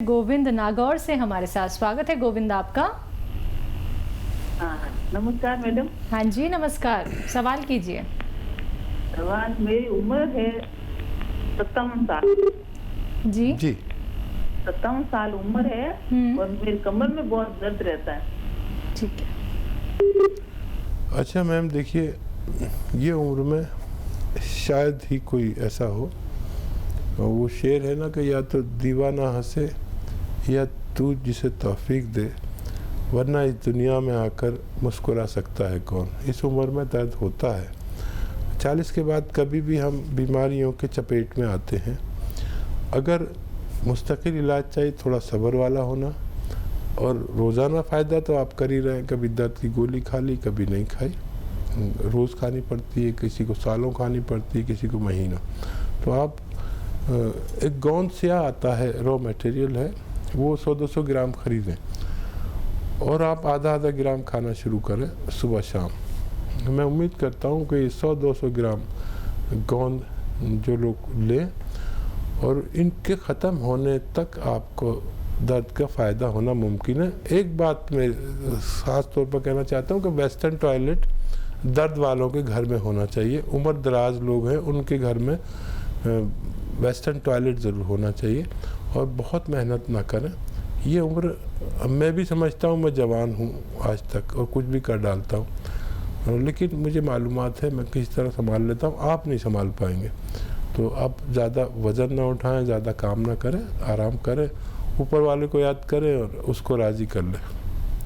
गोविंद नागौर से हमारे साथ। स्वागत है गोविंद आपका। नमस्कार मैडम। हाँ जी नमस्कार, सवाल कीजिए। सवाल, मेरी उम्र है 57 साल। जी 57 साल उम्र है और मेरी कमर में बहुत दर्द रहता है। ठीक है। अच्छा मैम, देखिए ये उम्र में शायद ही कोई ऐसा हो, वो शेर है ना कि या तो दीवाना हंसे या तू जिसे तौफीक दे, वरना इस दुनिया में आकर मुस्कुरा सकता है कौन। इस उम्र में दर्द होता है। 40 के बाद कभी भी हम बीमारियों के चपेट में आते हैं। अगर मुस्तकिल इलाज चाहिए, थोड़ा सब्र वाला होना, और रोज़ाना फ़ायदा तो आप कर ही रहे हैं। कभी दर्द की गोली खा ली, कभी नहीं खाई, रोज़ खानी पड़ती है, किसी को सालों खानी पड़ती है, किसी को महीनों। तो आप एक गोंद स्याह आता है, रॉ मटेरियल है, वो 100-200 ग्राम ख़रीदें और आप आधा ग्राम खाना शुरू करें सुबह शाम। मैं उम्मीद करता हूँ कि 100-200 ग्राम गोंद जो लोग लें और इनके ख़त्म होने तक आपको दर्द का फ़ायदा होना मुमकिन है। एक बात मैं ख़ास तौर पर कहना चाहता हूँ कि वेस्टर्न टॉयलेट दर्द वालों के घर में होना चाहिए। उम्र दराज लोग हैं, उनके घर में वेस्टर्न टॉयलेट ज़रूर होना चाहिए और बहुत मेहनत ना करें। ये उम्र, मैं भी समझता हूँ मैं जवान हूँ आज तक और कुछ भी कर डालता हूँ, लेकिन मुझे मालूमात है मैं किस तरह संभाल लेता हूँ, आप नहीं संभाल पाएंगे। तो आप ज़्यादा वज़न ना उठाएं, ज़्यादा काम ना करें, आराम करें, ऊपर वाले को याद करें और उसको राज़ी कर लें।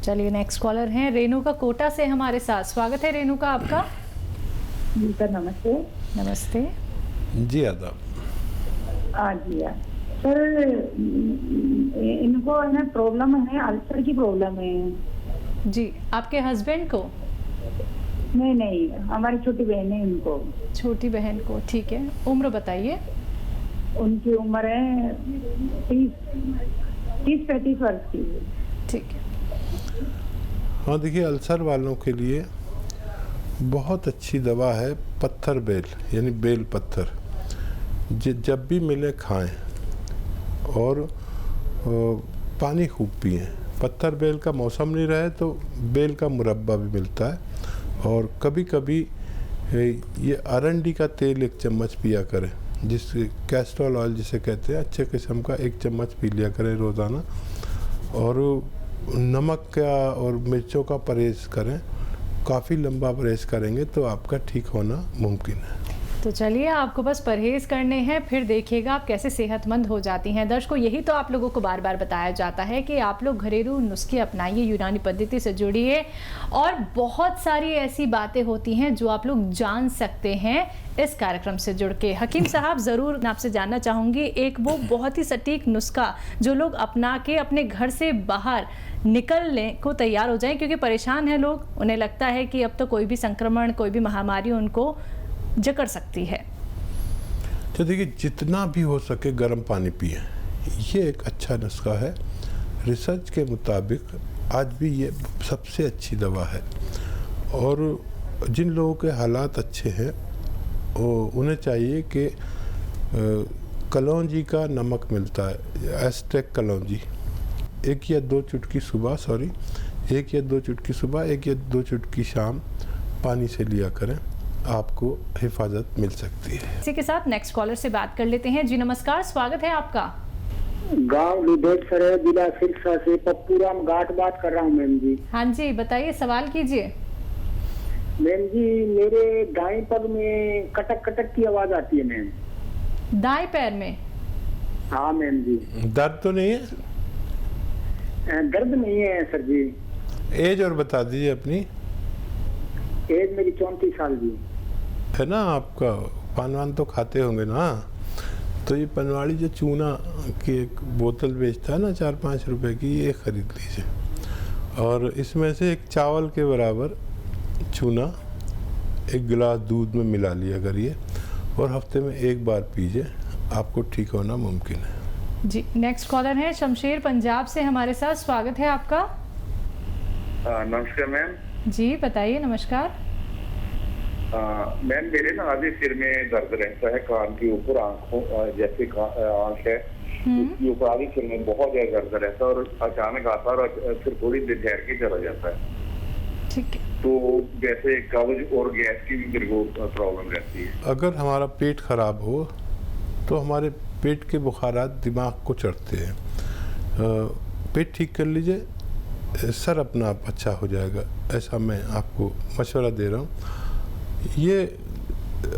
चलिए नेक्स्ट कॉलर हैं रेणुका कोटा से हमारे साथ। स्वागत है रेणुका आपका। जी सर नमस्ते। नमस्ते जी आदाब। जी सर, इनको है ना प्रॉब्लम है, अल्सर की प्रॉब्लम है। जी, आपके हस्बैंड को? नहीं, हमारी छोटी बहन है उनको। छोटी बहन को, ठीक है। उम्र बताइए। उनकी उम्र है 30-35 वर्ष की। ठीक है। हाँ देखिए, अल्सर वालों के लिए बहुत अच्छी दवा है पत्थर बेल, यानी बेल पत्थर। जब भी मिले खाएं और पानी खूब पिएं। पत्थर बेल का मौसम नहीं रहे तो बेल का मुरब्बा भी मिलता है, और कभी कभी ये अरंडी का तेल 1 चम्मच पिया करें, जिससे कैस्ट्रोल ऑयल जिसे कहते हैं, अच्छे किस्म का 1 चम्मच पी लिया करें रोज़ाना। और नमक का और मिर्चों का परहेज़ करें। काफ़ी लंबा परहेज़ करेंगे तो आपका ठीक होना मुमकिन है। तो चलिए, आपको बस परहेज़ करने हैं, फिर देखिएगा आप कैसे सेहतमंद हो जाती हैं। दर्शकों, यही तो आप लोगों को बार बार बताया जाता है कि आप लोग घरेलू नुस्खे अपनाइए, यूनानी पद्धति से जुड़िए, और बहुत सारी ऐसी बातें होती हैं जो आप लोग जान सकते हैं इस कार्यक्रम से जुड़ के। हकीम साहब, ज़रूर आपसे जानना चाहूँगी एक वो बहुत ही सटीक नुस्खा जो लोग अपना के अपने घर से बाहर निकलने को तैयार हो जाएं, क्योंकि परेशान हैं लोग, उन्हें लगता है कि अब तो कोई भी संक्रमण, कोई भी महामारी उनको जकड़ सकती है। तो देखिए, जितना भी हो सके गर्म पानी पिए, ये एक अच्छा नुस्खा है। रिसर्च के मुताबिक आज भी ये सबसे अच्छी दवा है। और जिन लोगों के हालात अच्छे हैं उन्हें चाहिए कि कलौंजी का नमक मिलता है, एस्टेक कलौंजी, 1 या 2 चुटकी सुबह, 1 या 2 चुटकी सुबह, 1 या 2 चुटकी शाम पानी से लिया करें, आपको हिफाजत मिल सकती है। इसी के साथ नेक्स्ट कॉलर से बात कर लेते हैं। जी नमस्कार, स्वागत है आपका। गांव विदेशर है, जिला सिरसा से पप्पूराम घाट बात कर रहा हूँ मैम जी। हाँ जी बताइए, सवाल कीजिए। मैम जी, मेरे दाएं पग में कटक कटक की आवाज आती है मैम। दाएं पैर में? हाँ मैम जी। दर्द तो नहीं है? दर्द नहीं है सर जी। एज और बता दीजिए अपनी। एज मेरी 34 साल जी है ना। आपका पान वान तो खाते होंगे ना, तो ये पनवाड़ी जो चूना की एक बोतल बेचता है ना 4-5 रुपए की, ये ख़रीद लीजिए, और इसमें से एक चावल के बराबर चूना 1 गिलास दूध में मिला लिया करिए, और हफ्ते में 1 बार पीजिए, आपको ठीक होना मुमकिन है। जी नेक्स्ट कॉलर है शमशेर पंजाब से हमारे साथ। स्वागत है आपका। नमस्कार मैम। जी बताइए। नमस्कार मैम, मेरे ना आधे सिर में दर्द रहता है, कान के ऊपर, आंखों जैसे आंख है, उसकी ऊपरी सिर में बहुत ज्यादा दर्द रहता है और अचानक आता है और फिर थोड़ी देर ठहर के चला जाता है। ठीक है। तो जैसे कब्ज और गैस की भी मेरे को प्रॉब्लम रहती है। अगर हमारा पेट खराब हो तो हमारे पेट के बुखारात दिमाग को चढ़ते हैं। पेट ठीक कर लीजिए, सर अपना आप अच्छा हो जाएगा, ऐसा मैं आपको मशवरा दे रहा हूँ। ये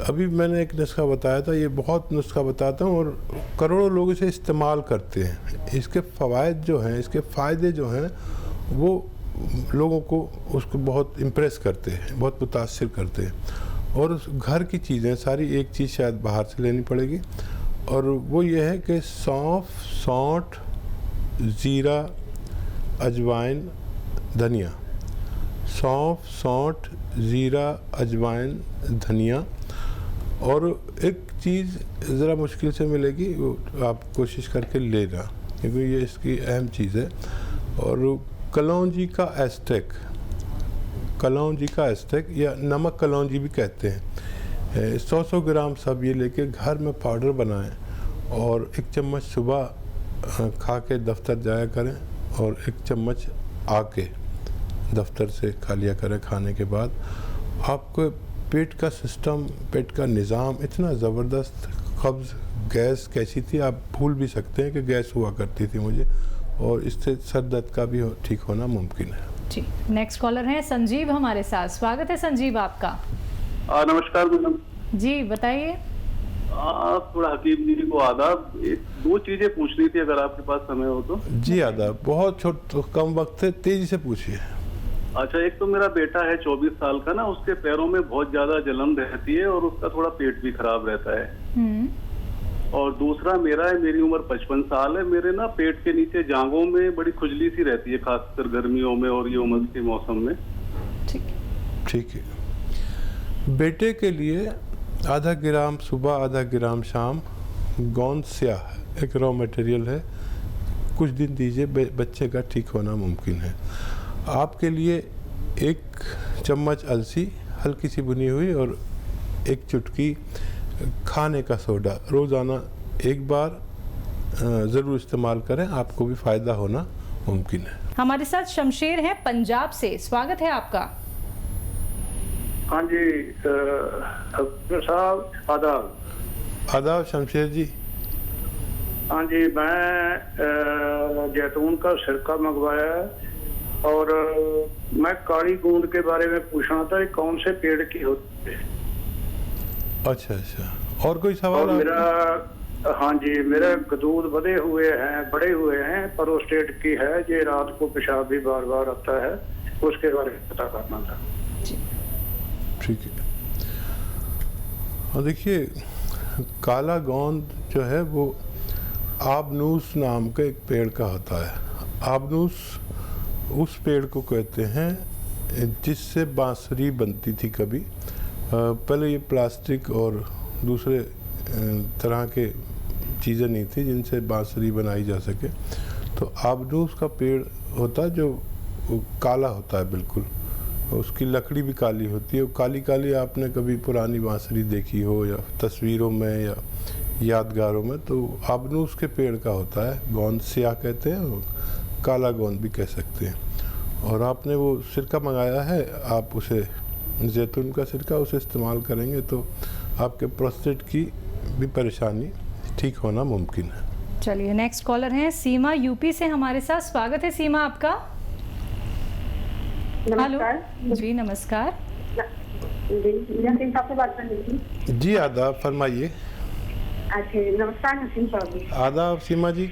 अभी मैंने एक नुस्खा बताया था, ये बहुत नुस्खा बताता हूँ और करोड़ों लोग इसे इस्तेमाल करते हैं। इसके फ़वाइद जो हैं, इसके फ़ायदे जो हैं, वो लोगों को उसको बहुत इम्प्रेस करते हैं, बहुत मुतासिर करते हैं। और उस घर की चीज़ें सारी, एक चीज़ शायद बाहर से लेनी पड़ेगी, और वो ये है कि सौंफ, सौंठ, ज़ीरा, अजवाइन, धनिया। सौंफ, सौंठ, ज़ीरा, अजवाइन, धनिया। और एक चीज़ ज़रा मुश्किल से मिलेगी, वो आप कोशिश करके लेना, क्योंकि ये इसकी अहम चीज़ है। और कलौंजी का एस्टेक, कलौंजी का एस्टेक या नमक कलौंजी भी कहते हैं, 100 ग्राम सब ये लेके घर में पाउडर बनाएं और 1 चम्मच सुबह खा के दफ्तर जाया करें और 1 चम्मच आके दफ्तर से खा लिया करें खाने के बाद। आपको पेट का सिस्टम, पेट का निज़ाम इतना ज़बरदस्त, कब्ज़, गैस कैसी थी आप भूल भी सकते हैं कि गैस हुआ करती थी मुझे, और इससे सर दर्द का भी ठीक होना मुमकिन है। जी, नेक्स्ट कॉलर हैं संजीव हमारे साथ। स्वागत है संजीव आपका। नमस्कार मैडम जी, बताइए। थोड़ा हकीम जी को आदाब। 2 चीजें पूछनी थी, अगर आपके पास समय हो तो। जी आदाब, बहुत कम वक्त है, तेजी से पूछिए। अच्छा, एक तो मेरा बेटा है 24 साल का ना, उसके पैरों में बहुत ज्यादा जलन रहती है और उसका थोड़ा पेट भी खराब रहता है। और दूसरा मेरा है, मेरी उम्र 55 साल है, मेरे ना पेट के नीचे जांघों में बड़ी खुजली सी रहती है, खासकर गर्मियों में और ये उमस के मौसम में। ठीक है। बेटे के लिए आधा ग्राम सुबह, आधा ग्राम शाम गोंद स्याह एक रॉ मटेरियल है, कुछ दिन दीजिए, बच्चे का ठीक होना मुमकिन है। आपके लिए 1 चम्मच अलसी हल्की सी भुनी हुई और 1 चुटकी खाने का सोडा रोज़ाना 1 बार ज़रूर इस्तेमाल करें, आपको भी फ़ायदा होना मुमकिन है। हमारे साथ शमशेर हैं पंजाब से। स्वागत है आपका। हाँ जी साहब, आदाब। आदाब शमशेर जी। हाँ जी, मैं जैतून का सिरका मंगवाया है और मैं काली गूंद के बारे में पूछना था, ये कौन से पेड़ की होती है? अच्छा, और कोई सवाल? मेरा, हाँ जी, मेरे दूध बड़े हुए हैं, प्रोस्टेट की है, ये रात को पेशाब भी बार बार आता है, उसके बारे में पता करना था। ठीक है। और देखिए, काला गोंद जो है वो आबनूस नाम का एक पेड़ का होता है। आबनूस उस पेड़ को कहते हैं जिससे बांसुरी बनती थी कभी। पहले ये प्लास्टिक और दूसरे तरह के चीज़ें नहीं थी जिनसे बांसुरी बनाई जा सके। तो आबनूस का पेड़ होता जो काला होता है बिल्कुल, उसकी लकड़ी भी काली होती है। काली काली आपने कभी पुरानी बांसुरी देखी हो या तस्वीरों में या यादगारों में, तो आबनूस के पेड़ का होता है, गोंद स्याह कहते हैं और काला गोंद भी कह सकते हैं। और आपने वो सिरका मंगाया है, आप उसे जैतून का सिरका उसे इस्तेमाल करेंगे तो आपके प्रोस्टेट की भी परेशानी ठीक होना मुमकिन है। चलिए, नेक्स्ट कॉलर हैं सीमा यूपी से हमारे साथ। स्वागत है सीमा आपका। हेलो जी, नमस्कार। नसीम साहब से बात कर रही थी। जी आदाब, फरमाइए। अच्छा, नमस्कार नसीम साहब। आदाब सीमा जी,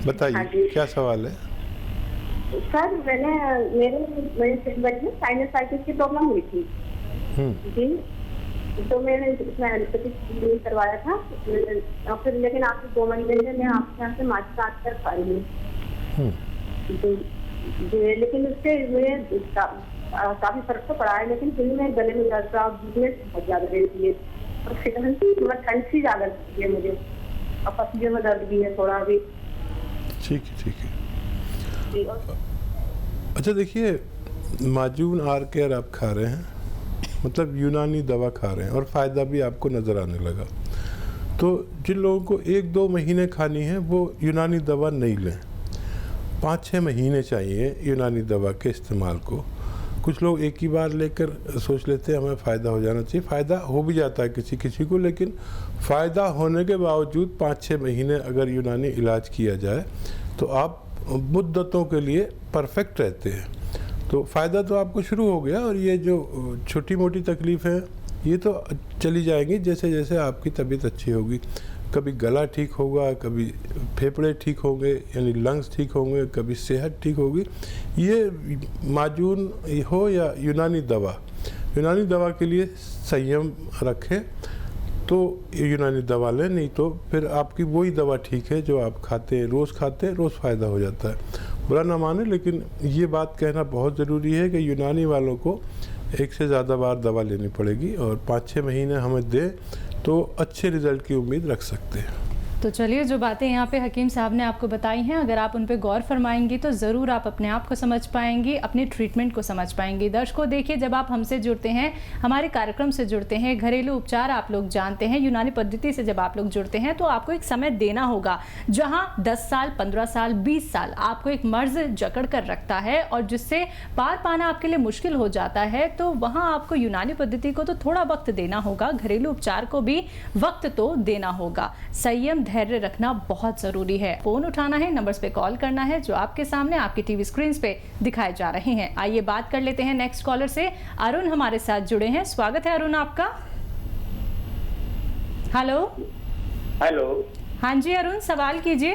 बताइए क्या सवाल है? सर, मेरे सिर में साइनसाइटिस की प्रॉब्लम हुई थी जी, तो मैंने इसमें एलोपैथिक करवाया था, फिर लेकिन आपके 2 महीने में मैं आपके यहाँ से मार्च कर पा रही हूँ, लेकिन उससे मुझे काफी फर्क तो पड़ा है, लेकिन फिर में गले में दर्द बहुत ज्यादा रहती है और ठंड सी ज्यादा लगती है मुझे, और पसीने में दर्द भी है थोड़ा भी। ठीक है। अच्छा देखिए, माजून आर केयर आप खा रहे हैं, मतलब यूनानी दवा खा रहे हैं और फ़ायदा भी आपको नज़र आने लगा, तो जिन लोगों को 1-2 महीने खानी है वो यूनानी दवा नहीं लें, 5-6 महीने चाहिए यूनानी दवा के इस्तेमाल को। कुछ लोग एक ही बार लेकर सोच लेते हैं हमें फ़ायदा हो जाना चाहिए। फ़ायदा हो भी जाता है किसी किसी को, लेकिन फ़ायदा होने के बावजूद 5-6 महीने अगर यूनानी इलाज किया जाए तो आप मुद्दतों के लिए परफेक्ट रहते हैं। तो फ़ायदा तो आपको शुरू हो गया, और ये जो छोटी मोटी तकलीफ़ है ये तो चली जाएंगी जैसे जैसे आपकी तबीयत अच्छी होगी। कभी गला ठीक होगा, कभी फेफड़े ठीक होंगे यानी लंग्स ठीक होंगे, कभी सेहत ठीक होगी। ये माजून हो या यूनानी दवा के लिए संयम रखें तो यूनानी दवा लें, नहीं तो फिर आपकी वही दवा ठीक है जो आप खाते हैं, रोज़ फ़ायदा हो जाता है। बुरा ना माने, लेकिन ये बात कहना बहुत ज़रूरी है कि यूनानी वालों को एक से ज़्यादा बार दवा लेनी पड़ेगी, और 5-6 महीने हमें दें तो अच्छे रिज़ल्ट की उम्मीद रख सकते हैं। तो चलिए, जो बातें यहाँ पे हकीम साहब ने आपको बताई हैं, अगर आप उन पे गौर फरमाएंगी तो ज़रूर आप अपने आप को समझ पाएंगी, अपने ट्रीटमेंट को समझ पाएंगी। दर्शकों देखिए, जब आप हमसे जुड़ते हैं, हमारे कार्यक्रम से जुड़ते हैं, घरेलू उपचार आप लोग जानते हैं, यूनानी पद्धति से जब आप लोग जुड़ते हैं तो आपको एक समय देना होगा जहाँ 10 साल, 15 साल, 20 साल आपको एक मर्ज जकड़ कर रखता है और जिससे पार पाना आपके लिए मुश्किल हो जाता है, तो वहाँ आपको यूनानी पद्धति को तो थोड़ा वक्त देना होगा, घरेलू उपचार को भी वक्त तो देना होगा। संयम, धैर्य रखना बहुत जरूरी है। फोन उठाना है, नंबर्स पे कॉल करना है जो आपके सामने आपकी टीवी स्क्रीन पे दिखाए जा रहे हैं। आइए बात कर लेते हैं नेक्स्ट कॉलर से। अरुण हमारे साथ जुड़े हैं, स्वागत है अरुण आपका। हेलो हाँ जी अरुण, सवाल कीजिए।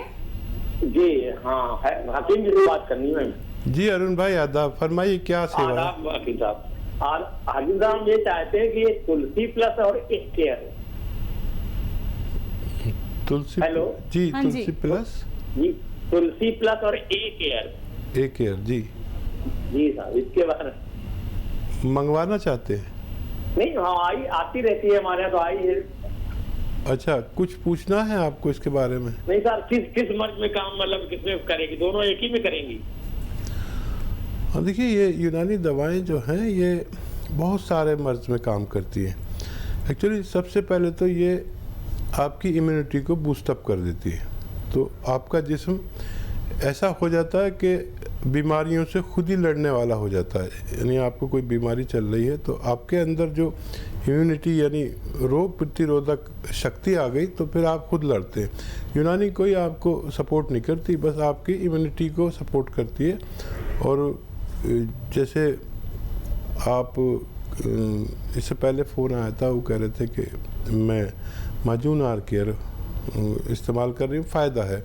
जी हाँ, हकीम जी से बात करनी है। जी अरुण भाई आदाब, फरमाइए क्या सेवा है। हकीम साहब ये चाहते हैं कि ये तुलसी प्लस और एक केयर। तुलसी, हेलो जी हाँ तुलसी जी। प्लस, जी तुलसी प्लस और एक केयर। जी जी साहब, इसके बारे में मंगवाना चाहते हैं? नहीं, हाँ आती रहती है हमारे यहाँ, तो आई है। अच्छा, कुछ पूछना है आपको इसके बारे में? नहीं सर, किस मर्ज में काम, मतलब किसमें करेगी? दोनों एक ही में करेंगी? हाँ देखिए, ये यूनानी दवाएं जो हैं ये बहुत सारे मर्ज में काम करती हैं। एक्चुअली सबसे पहले तो ये आपकी इम्यूनिटी को बूस्टअप कर देती है, तो आपका जिस्म ऐसा हो जाता है कि बीमारियों से खुद ही लड़ने वाला हो जाता है। यानी आपको कोई बीमारी चल रही है तो आपके अंदर जो इम्यूनिटी यानी रोग प्रतिरोधक शक्ति आ गई तो फिर आप खुद लड़ते हैं। यूनानी कोई आपको सपोर्ट नहीं करती, बस आपकी इम्यूनिटी को सपोर्ट करती है। और जैसे आप इससे पहले फ़ोन आया था, वो कह रहे थे कि मैं माजून आर केयर इस्तेमाल कर रही हूँ, फ़ायदा है।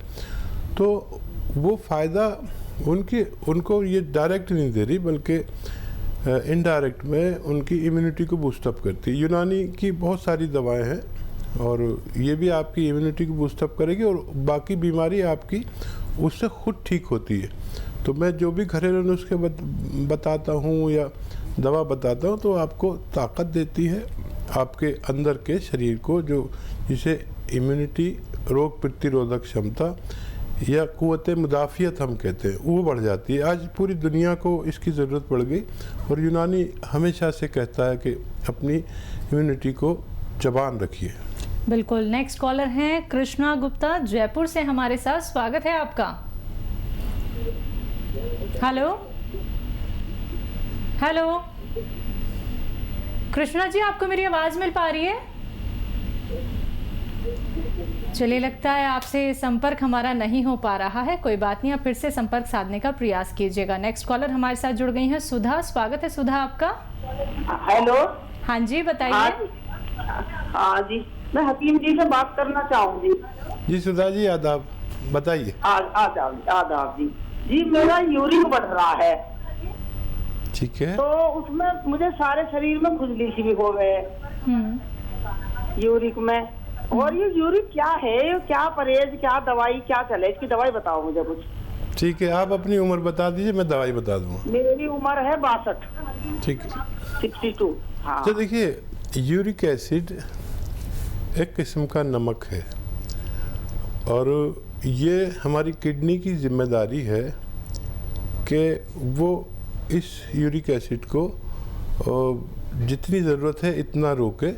तो वो फ़ायदा उनको ये डायरेक्ट नहीं दे रही, बल्कि इनडायरेक्ट में उनकी इम्यूनिटी को बूस्टअप करती है। यूनानी की बहुत सारी दवाएं हैं और ये भी आपकी इम्यूनिटी को बूस्टअप करेगी और बाकी बीमारी आपकी उससे खुद ठीक होती है। तो मैं जो भी घरेलू नुस्खे बताता हूँ या दवा बताता हूँ तो आपको ताकत देती है, आपके अंदर के शरीर को, जो जिसे इम्यूनिटी, रोग प्रतिरोधक क्षमता या क़ुव्वत मुदाफ़ियत हम कहते हैं, वो बढ़ जाती है। आज पूरी दुनिया को इसकी ज़रूरत पड़ गई और यूनानी हमेशा से कहता है कि अपनी इम्यूनिटी को जबान रखिए। बिल्कुल। नेक्स्ट कॉलर हैं कृष्णा गुप्ता जयपुर से हमारे साथ, स्वागत है आपका। हेलो हेलो कृष्णा जी, आपको मेरी आवाज मिल पा रही है? चलिए, लगता है आपसे संपर्क हमारा नहीं हो पा रहा है। कोई बात नहीं, आप फिर से संपर्क साधने का प्रयास कीजिएगा। नेक्स्ट कॉलर हमारे साथ जुड़ गई हैं सुधा, स्वागत है सुधा आपका। हेलो हाँ जी, बताइए। हाँ जी, मैं हकीम जी से बात करना चाहूंगी। जी सुधा जी, आदाब, बताइए। आदाब जी। जी मेरा यूरिक बढ़ रहा है, ठीक है। तो उसमें मुझे सारे शरीर में खुजली सी भी हो गए यूरिक में। और ये यूरिक क्या है, क्या परहेज, क्या दवाई, क्या चले? इसकी दवाई बताओ मुझे कुछ। ठीक है, आप अपनी उम्र बता दीजिए, मैं दवाई बता दूँगा। मेरी उम्र है 62। ठीक है, 62। हाँ। तो देखिए, यूरिक एसिड एक किस्म का नमक है और ये हमारी किडनी की जिम्मेदारी है कि वो इस यूरिक एसिड को जितनी ज़रूरत है इतना रोके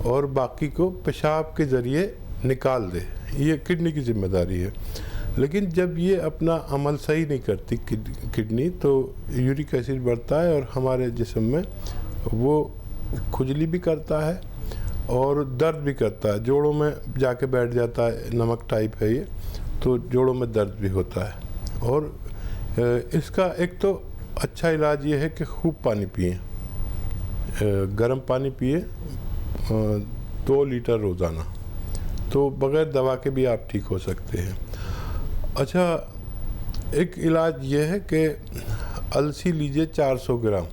और बाकी को पेशाब के ज़रिए निकाल दे, ये किडनी की जिम्मेदारी है। लेकिन जब ये अपना अमल सही नहीं करती किडनी, तो यूरिक एसिड बढ़ता है और हमारे जिस्म में वो खुजली भी करता है और दर्द भी करता है, जोड़ों में जाके बैठ जाता है, नमक टाइप है ये, तो जोड़ों में दर्द भी होता है। और इसका एक तो अच्छा इलाज ये है कि खूब पानी पिए, गर्म पानी पिए 2 लीटर रोज़ाना, तो बग़ैर दवा के भी आप ठीक हो सकते हैं। अच्छा, एक इलाज ये है कि अलसी लीजिए 400 ग्राम,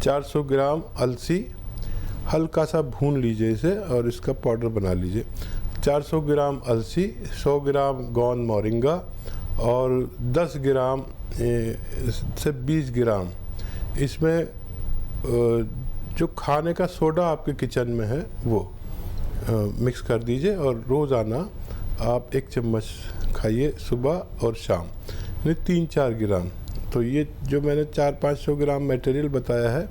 400 ग्राम अलसी हल्का सा भून लीजिए इसे और इसका पाउडर बना लीजिए। 400 ग्राम अलसी, 100 ग्राम गोंद मोरिंगा और 10 ग्राम से 20 ग्राम इसमें जो खाने का सोडा आपके किचन में है वो मिक्स कर दीजिए और रोज़ाना आप 1 चम्मच खाइए सुबह और शाम, यानी 3-4 ग्राम। तो ये जो मैंने 400-500 ग्राम मटेरियल बताया है,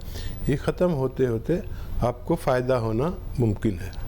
ये ख़त्म होते होते आपको फ़ायदा होना मुमकिन है।